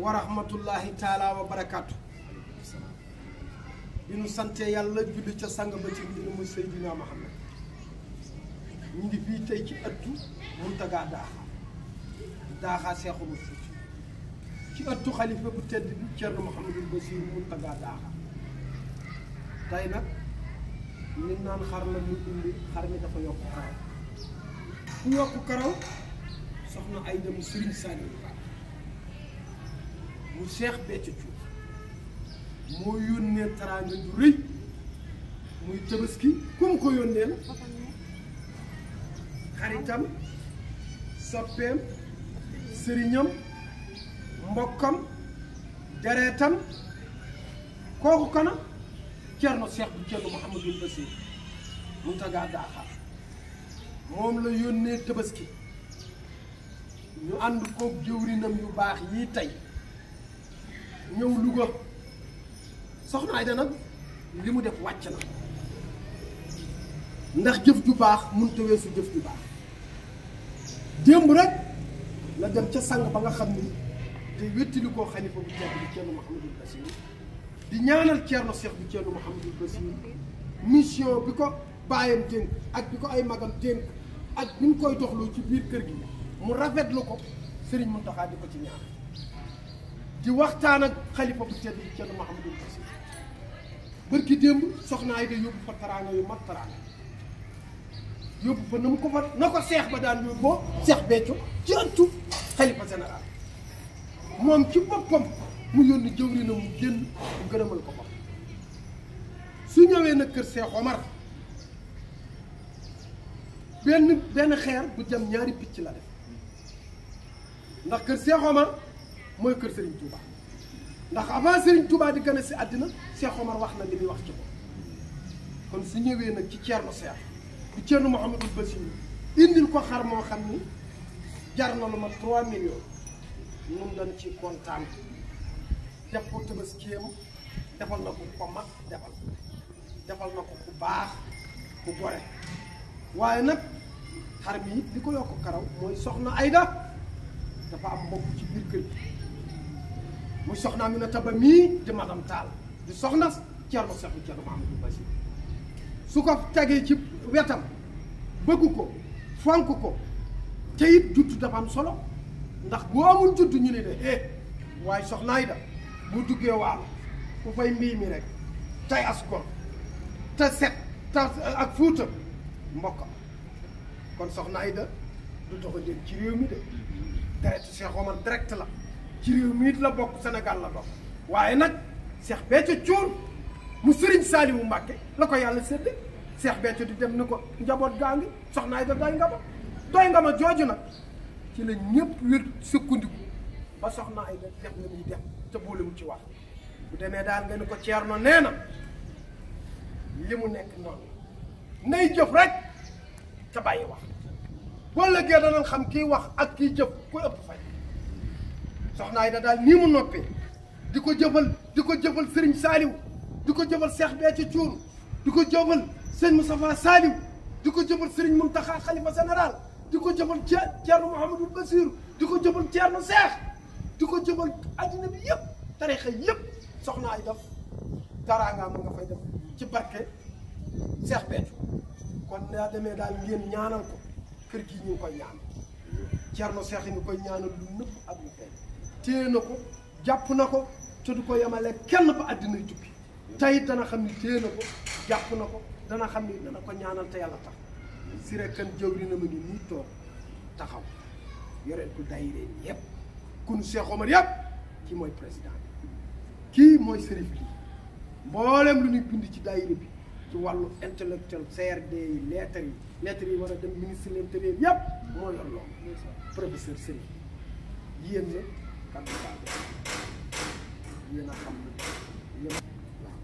wa rahmatullahi taala wa barakaatu. bi nu sante yàlla julli ca sang ba ci mbir mu Seydina Muhammad ñu ngi fii tey ci ëttu Muntaga Daaxa Seexul Fuuti ci ëttu xalifa bu tedd bi Cerno Mouhamadul Basiir Muntaga Daaxa tey nag li naan xar la ñu indi xar mi dafa yokk karaw ku yokk karaw soxna ay dem Sëriñ Saliou mu Cheikh Béthio Thioune moo yónnee teraanga ju rëy muy Tabaski ku mu ko yónnee la xaritam soppeem sëriñam mbokkam deretam kooku kana Cerno Cheikh bu Cerno Mouhamadul Basiir Muntaga Daaxa moom la yónnee Tabaski ñu ànd koog jëwrinam yu baax yii tey ñëw Louga soxna Ayda nag li mu def wàcc na ndax jëf ju baax mënut a weesu jëf ju baax démb rek la dem ca sang ba nga xam ni te wéttali koo xalifa bu tedd bi Cerno Mouhamadul Basiir di ñaanal Cerno Cheikh bi Cerno Mouhamadul Basiir mission bi ko bàyyam dénk ak bi ko ay magam dénk ak bi ñu koy doxloo ci biir kër gi mu rafetlu ko Sëriñ Muntaxa di ko ci ñaan di waxtaan ak xalifa bu tedd bi Cerno Mouhamadul Basiir bërki démb soxna Ayda yóbbu fa taraanga yu mat taraanga yóbbu fa na mu ko fa na ko seex ba daan yóbboo Seex Béthio ci ëttu xalifa général moom ci boppam mu yónni jëwri na mu génn mu gërëmal ko bopp su ñëwee nag kër Seex Omar benn xeer bu jëm ñaari picc la def ndax kër Seex Omar mooy kër Serigne Touba ndax avant Serigne Touba di gën a si àddina Seex Omar wax na li muy wax ci ko kon su ñëwee nag ci Cerno Seex bu Cerno Mouhamadul Basiir indil ko xar moo xam ni jar na lu ma 3 millions ñun dañ ci kontaan def ko Tabaskiyam defal na ko ko mag defal na ko ku baax ku gore waaye nag xar mi it li ko yokk karaw mooy soxna Ayda dafa am mbokk ci biir kër gi muy soxna Aminata Ba mii di madame Tall di soxna Cerno Seex bu Cerno Mouhamadul Basiir su ko tegee ci wetam bëgg ko fonk ko te it juddu dafa am solo ndax boo amul juddu ñu ne de waaye soxna Ayda bu duggee waalo ku fay mbii mi rek tey asgor te set te ak fuuta mbokk kon soxna Ayda du doxandéem ci réew mi de deretu Cheikh Omar direct la ci réew mi it la bokk Sénégal la bokk waaye nag Cheikh Béthio Thioune mu Sëriñ Saaliwu Mbàkke la ko yàlla sédd Cheikh Béthio di dem ni ko njaboot gaa ngi soxna Ayda doy nga ma jooju nag ci la ñëpp wér sukkandiku ba soxna Ayda def na muy def te boolewul ci wax bu demee daal nga ni ko Ceerno nee na li mu nekk noonu nay jëf rek te bàyyi wax boo lëggee danañ xam kiy wax ak kiy jëf ku ëpp fay soxna Ayda daal nii mu noppee di ko jëfal Sëriñ Saaliw di ko jëfal Cheikh Béthio Thioune di ko jëfal sëñ Moustapha Saaliw di ko jëfal Sëriñ Muntaxa xalifa général di ko jëfal Cerno Mouhamadul Basiir di ko jëfal Cerno Seex di ko jëfal addina bi yëpp tarixa yëpp soxna Ayda taraanga mu nga fay def ci barke Cheikh Béthio kon daa demee daal ngeen ñaanal ko kër gi ñu ngi koy ñaan Cerno Seex yi ñu koy ñaanal lu nëpp ak lu feeñ téye na ko jàpp na ko te du ko yemale kenn ba àddina tukki tey dana xam ni téye na ko jàpp na ko dana xam ni dana ko ñaanal te yàlla tax si rek kan jëwri na ma ngi nii toog taxaw yoreel ko daayira yëpp kunu Cheikh Omar yëpp kii mooy président bi kii mooy sërif lii mboolem lu ñuy bind ci daayira bi ci wàllu intellectuel CRD yi lettres yi war a dem ministre de l'Intérieur yëpp moo yor loolu professeur sërif yéen la kaddu baa yéen a xam ne yéen waaw